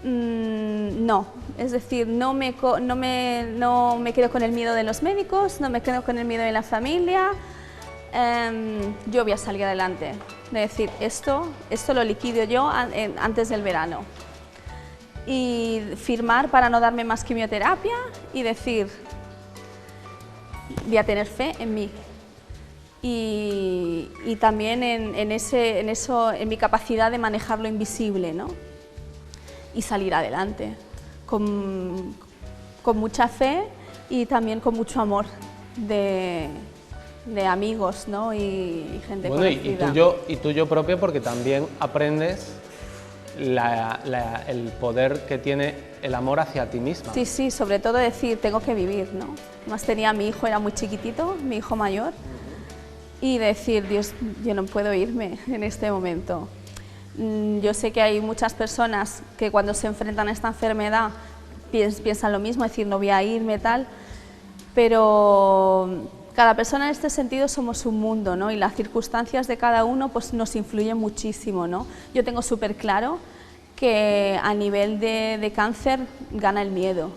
no, es decir, no me quedo con el miedo de los médicos, no me quedo con el miedo de la familia, yo voy a salir adelante, de decir, esto lo liquido yo antes del verano. Y firmar para no darme más quimioterapia y decir, voy a tener fe en mí. Y también en mi capacidad de manejar lo invisible, ¿no? Y salir adelante con mucha fe y también con mucho amor de amigos, ¿no? y gente conocida. Y tuyo propio, porque también aprendes el poder que tiene el amor hacia ti misma. Sí, sí, sobre todo decir, tengo que vivir, ¿no? Además tenía a mi hijo, era muy chiquitito, mi hijo mayor, y decir, Dios, yo no puedo irme en este momento. Yo sé que hay muchas personas que cuando se enfrentan a esta enfermedad piensan lo mismo, decir, no voy a irme, tal, pero cada persona en este sentido somos un mundo, ¿no? Y las circunstancias de cada uno pues, nos influyen muchísimo, ¿no? Yo tengo súper claro que a nivel de cáncer gana el miedo,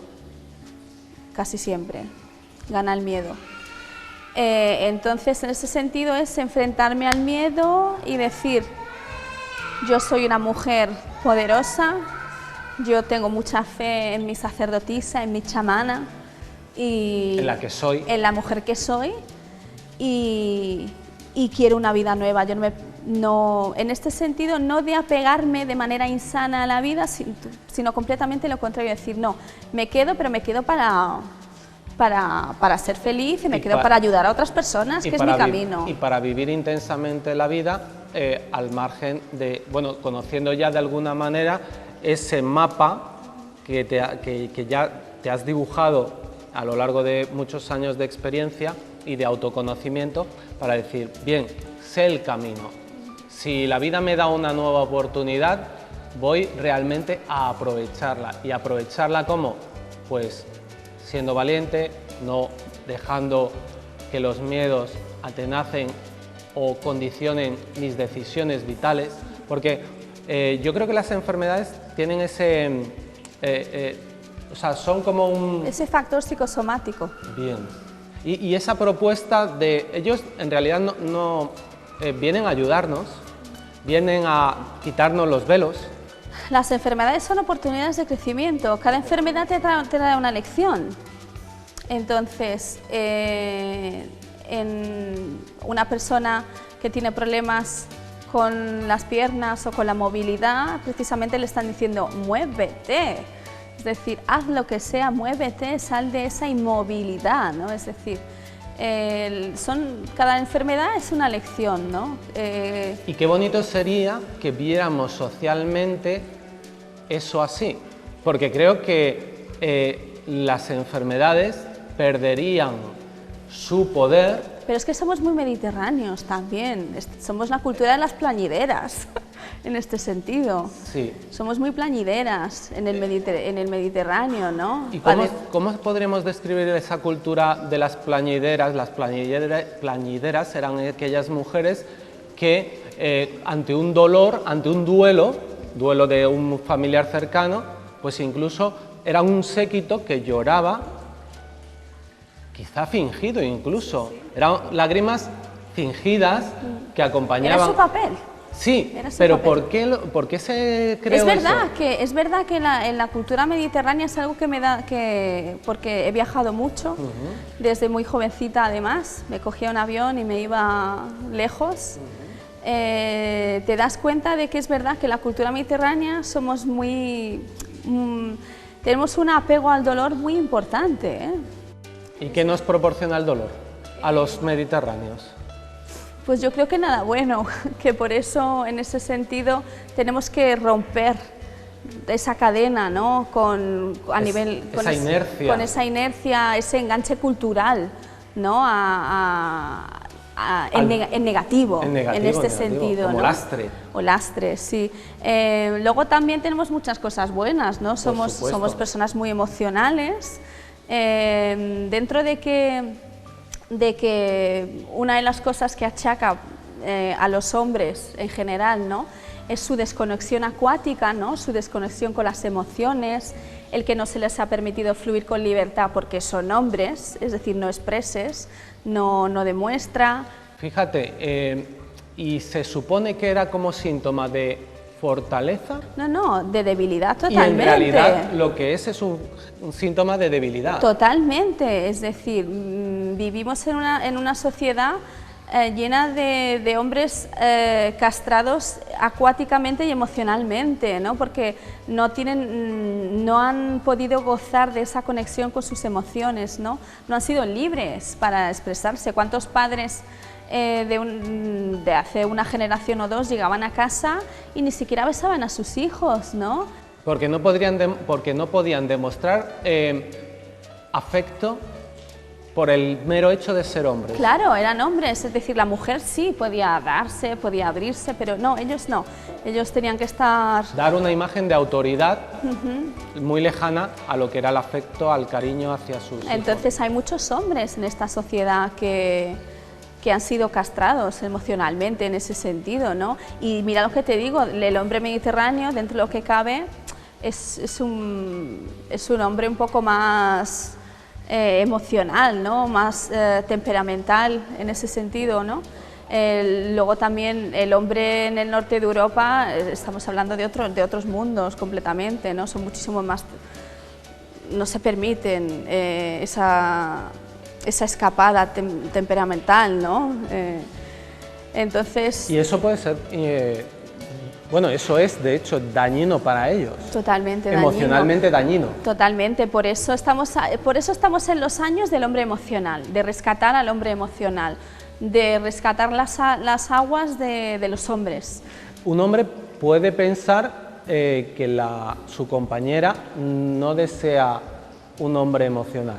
casi siempre, gana el miedo. Entonces, en ese sentido es enfrentarme al miedo y decir, yo soy una mujer poderosa, yo tengo mucha fe en mi sacerdotisa, en mi chamana, y en la que soy, en la mujer que soy, y quiero una vida nueva. Yo en este sentido, no de apegarme de manera insana a la vida, sino completamente lo contrario, decir, no, me quedo, pero me quedo para ser feliz y me quedo para ayudar a otras personas, que es mi camino. Y para vivir intensamente la vida, al margen de, bueno, conociendo ya de alguna manera ese mapa que ya te has dibujado a lo largo de muchos años de experiencia y de autoconocimiento, para decir, bien, sé el camino. Si la vida me da una nueva oportunidad, voy realmente a aprovecharla. ¿Y aprovecharla cómo? Pues siendo valiente, no dejando que los miedos atenacen o condicionen mis decisiones vitales, porque yo creo que las enfermedades tienen ese... o sea, son como ese factor psicosomático. Bien. Y esa propuesta de... Ellos en realidad no vienen a ayudarnos, vienen a quitarnos los velos. Las enfermedades son oportunidades de crecimiento. Cada enfermedad te da una lección. Entonces, en una persona que tiene problemas con las piernas o con la movilidad, precisamente le están diciendo, muévete. Es decir, haz lo que sea, muévete, sal de esa inmovilidad, ¿no? Es decir, cada enfermedad es una lección, ¿no? Y qué bonito sería que viéramos socialmente eso así, porque creo que las enfermedades perderían su poder. Pero es que somos muy mediterráneos también, somos la cultura de las plañideras, en este sentido. Sí. Somos muy plañideras en el Mediterráneo, ¿no? ¿Y cómo podremos describir esa cultura de las plañideras? Las plañideras eran aquellas mujeres que ante un dolor, ante un duelo de un familiar cercano, pues incluso era un séquito que lloraba, quizá fingido incluso, eran lágrimas fingidas que acompañaban... Era su papel. Sí, pero papel. ¿Por qué se creó es verdad eso? Es verdad que en la cultura mediterránea es algo que me da, porque he viajado mucho, desde muy jovencita además, me cogía un avión y me iba lejos. Te das cuenta de que es verdad que la cultura mediterránea somos tenemos un apego al dolor muy importante, ¿eh? ¿Y qué nos proporciona el dolor a los mediterráneos? Pues yo creo que nada bueno, que por eso en ese sentido tenemos que romper esa cadena, ¿no? Con esa inercia, ese enganche cultural, ¿no? En negativo, en este sentido, como ¿no? lastre. O lastre, sí. Luego también tenemos muchas cosas buenas, ¿no? Somos personas muy emocionales, dentro de que una de las cosas que achaca a los hombres en general, ¿no? Es su desconexión acuática, ¿no? Su desconexión con las emociones, el que no se les ha permitido fluir con libertad porque son hombres, es decir, no expreses, no demuestra. Fíjate, y se supone que era como síntoma de fortaleza. No, de debilidad totalmente. Y en realidad lo que es un síntoma de debilidad. Totalmente, es decir, vivimos en una sociedad llena de hombres castrados acuáticamente y emocionalmente, ¿no? Porque no han podido gozar de esa conexión con sus emociones, ¿no? No han sido libres para expresarse. ¿Cuántos padres de hace una generación o dos llegaban a casa y ni siquiera besaban a sus hijos, ¿no? Porque no podían demostrar afecto por el mero hecho de ser hombres. Claro, eran hombres, es decir, la mujer sí podía darse, podía abrirse, pero no, ellos no. Ellos tenían que estar... Dar una imagen de autoridad muy lejana a lo que era el afecto, al cariño hacia sus hijos. Entonces hay muchos hombres en esta sociedad que han sido castrados emocionalmente en ese sentido, ¿no? Y mira lo que te digo, el hombre mediterráneo, dentro de lo que cabe, es un hombre un poco más emocional, ¿no? Más temperamental en ese sentido, ¿no? Luego también el hombre en el norte de Europa, estamos hablando de otros mundos completamente, ¿no? Son muchísimo más, no se permiten esa escapada temperamental, ¿no? Entonces... Y eso puede ser, bueno, eso es de hecho dañino para ellos. Totalmente dañino. Emocionalmente dañino. Totalmente, por eso estamos en los años del hombre emocional, de rescatar al hombre emocional, de rescatar las aguas de los hombres. Un hombre puede pensar que su compañera no desea un hombre emocional.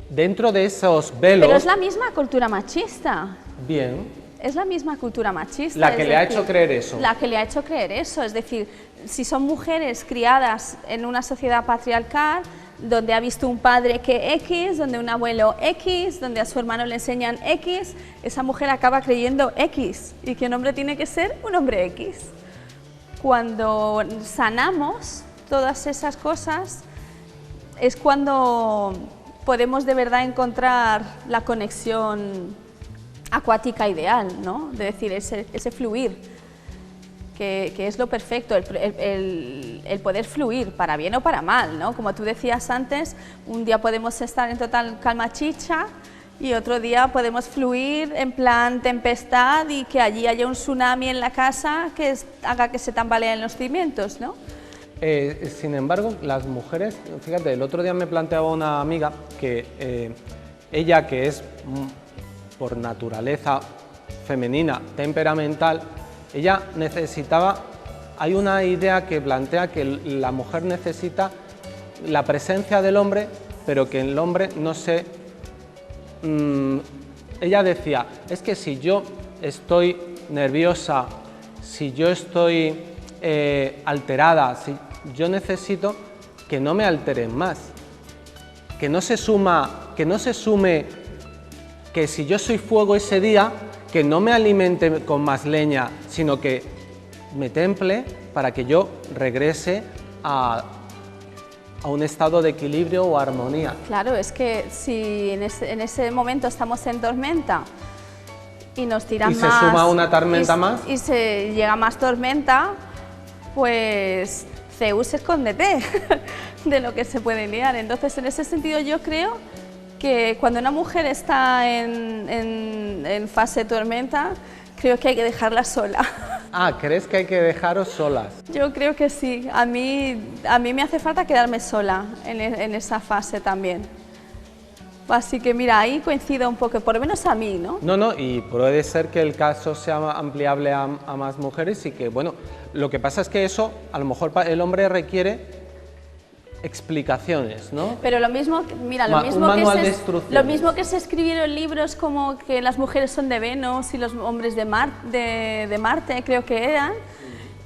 Dentro de esos velos... Pero es la misma cultura machista. Bien. Es la misma cultura machista. La que le ha hecho creer eso. La que le ha hecho creer eso, es decir, si son mujeres criadas en una sociedad patriarcal, donde ha visto un padre que X, donde un abuelo X, donde a su hermano le enseñan X, esa mujer acaba creyendo X, y que un hombre tiene que ser un hombre X. Cuando sanamos todas esas cosas, es cuando podemos de verdad encontrar la conexión acuática ideal, ¿no? De decir, ese fluir, que es lo perfecto, el poder fluir, para bien o para mal, ¿no? Como tú decías antes, un día podemos estar en total calma chicha y otro día podemos fluir en plan tempestad y que allí haya un tsunami en la casa que haga que se tambaleen los cimientos, ¿no? Sin embargo, las mujeres, fíjate, el otro día me planteaba una amiga que ella, que es por naturaleza femenina, temperamental, ella necesitaba, hay una idea que plantea que la mujer necesita la presencia del hombre, pero que el hombre no se... ella decía, es que si yo estoy nerviosa, si yo estoy alterada, si yo necesito que no me alteren más, que no se sume que si yo soy fuego ese día, que no me alimente con más leña, sino que me temple para que yo regrese a un estado de equilibrio o armonía. Claro, es que si en ese momento estamos en tormenta y nos tiran más... Y se suma una tormenta más. Y se llega más tormenta, pues Zeus, escóndete de lo que se puede liar. Entonces, en ese sentido yo creo que cuando una mujer está en fase tormenta, creo que hay que dejarla sola. Ah, ¿crees que hay que dejaros solas? Yo creo que sí. A mí me hace falta quedarme sola en esa fase también. Así que mira, ahí coincido un poco, por lo menos a mí, ¿no? No, y puede ser que el caso sea ampliable a más mujeres y que, bueno, lo que pasa es que eso, a lo mejor el hombre requiere explicaciones, ¿no? Pero lo mismo, mira, lo mismo que se escribieron libros como que las mujeres son de Venus y los hombres de Marte, creo que eran,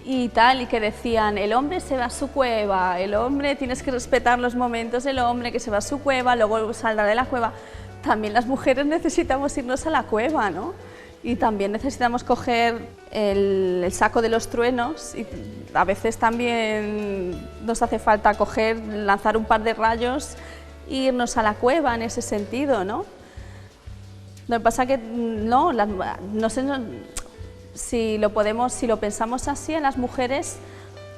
y tal, y que decían, el hombre se va a su cueva, el hombre, tienes que respetar los momentos del hombre que se va a su cueva, luego saldrá de la cueva. También las mujeres necesitamos irnos a la cueva, ¿no? Y también necesitamos coger el saco de los truenos y a veces también nos hace falta lanzar un par de rayos e irnos a la cueva en ese sentido, ¿no? Lo que pasa que no sé si lo pensamos así, a las mujeres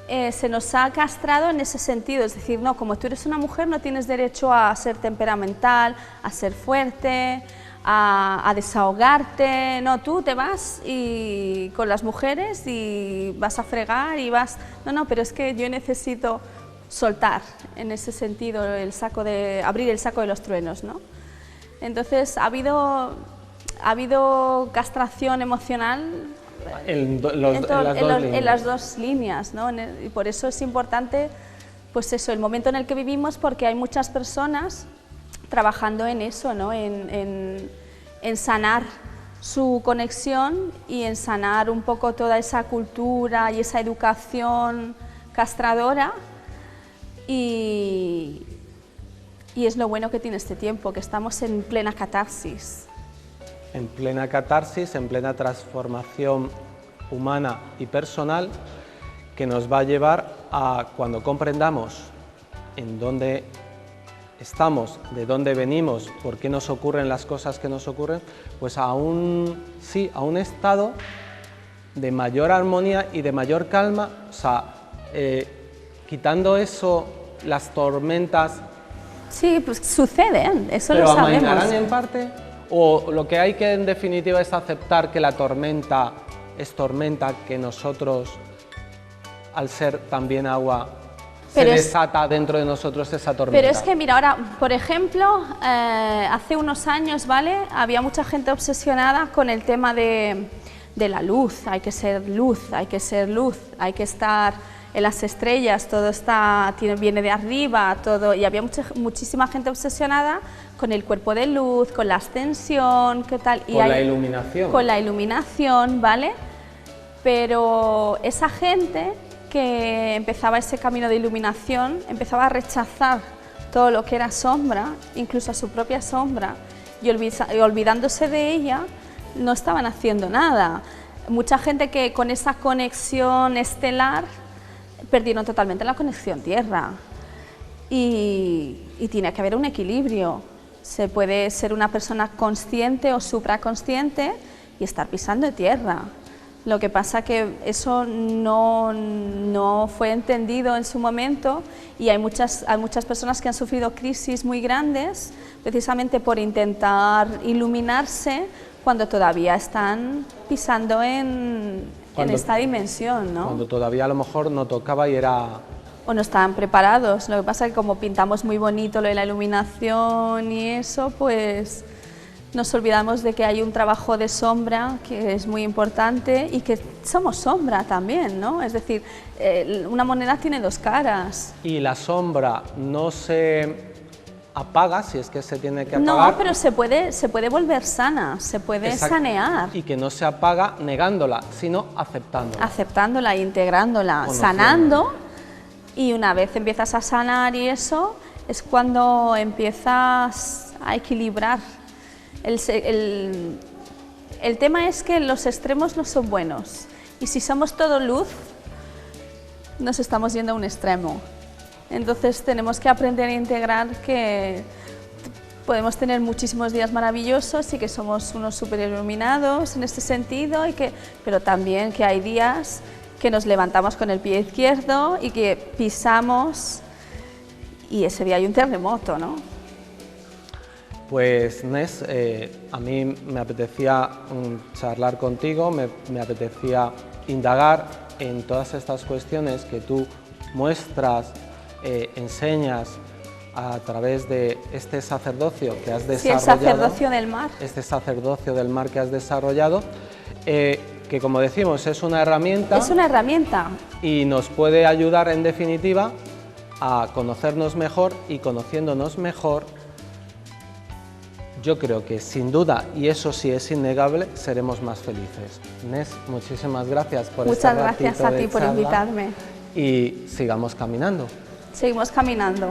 se nos ha castrado en ese sentido, es decir, no, como tú eres una mujer no tienes derecho a ser temperamental, a ser fuerte, a desahogarte, no, tú te vas con las mujeres y vas a fregar y vas... No, pero es que yo necesito soltar en ese sentido abrir el saco de los truenos, ¿no? Entonces ha habido castración emocional en las dos líneas, ¿no? Y por eso es importante pues eso, el momento en el que vivimos, porque hay muchas personas trabajando en eso, ¿no? en sanar su conexión y en sanar un poco toda esa cultura y esa educación castradora, y es lo bueno que tiene este tiempo, que estamos en plena catarsis. En plena catarsis, en plena transformación humana y personal, que nos va a llevar a, cuando comprendamos en dónde estamos, de dónde venimos, por qué nos ocurren las cosas que nos ocurren, pues a un estado de mayor armonía y de mayor calma, o sea, quitando eso, las tormentas. Sí, pues suceden, eso pero lo sabemos. ¿Pero amainarán en parte? ¿O lo que hay que en definitiva es aceptar que la tormenta es tormenta, que nosotros, al ser también agua, se desata dentro de nosotros esa tormenta? Pero es que mira, ahora, por ejemplo, hace unos años, ¿vale? Había mucha gente obsesionada con el tema de la luz, hay que ser luz, hay que ser luz, hay que estar en las estrellas, todo viene de arriba, todo, y había muchísima gente obsesionada con el cuerpo de luz, con la ascensión, ¿qué tal? Con la iluminación. Con la iluminación, ¿vale? Pero esa gente que empezaba ese camino de iluminación, empezaba a rechazar todo lo que era sombra, incluso a su propia sombra, y olvidándose de ella, no estaban haciendo nada. Mucha gente que con esa conexión estelar perdieron totalmente la conexión tierra, y tiene que haber un equilibrio. Se puede ser una persona consciente o supraconsciente y estar pisando tierra. Lo que pasa que eso no fue entendido en su momento, y hay muchas personas que han sufrido crisis muy grandes precisamente por intentar iluminarse cuando todavía están pisando en esta dimensión, ¿no? Cuando todavía a lo mejor no tocaba y era... O no estaban preparados. Lo que pasa es que como pintamos muy bonito lo de la iluminación y eso, pues nos olvidamos de que hay un trabajo de sombra que es muy importante y que somos sombra también, ¿no? Es decir, una moneda tiene dos caras. Y la sombra no se apaga, si es que se tiene que apagar. No, pero se puede volver sana, se puede sanear. Y que no se apaga negándola, sino aceptándola. Aceptándola, integrándola, sanando, y una vez empiezas a sanar y eso, es cuando empiezas a equilibrar. El tema es que los extremos no son buenos, y si somos todo luz, nos estamos yendo a un extremo. Entonces tenemos que aprender a integrar que podemos tener muchísimos días maravillosos y que somos unos súper iluminados en este sentido, pero también que hay días que nos levantamos con el pie izquierdo y que pisamos, y ese día hay un terremoto, ¿no? Pues Nes, a mí me apetecía charlar contigo, me apetecía indagar en todas estas cuestiones que tú muestras, enseñas a través de este sacerdocio que has desarrollado. Sí, el sacerdocio del mar. Este sacerdocio del mar que has desarrollado, que como decimos es una herramienta. Es una herramienta. Y nos puede ayudar en definitiva a conocernos mejor, y conociéndonos mejor, yo creo que sin duda, y eso sí es innegable, seremos más felices. Nes, muchísimas gracias por Muchas gracias a ti por invitarme. Y sigamos caminando. Seguimos caminando.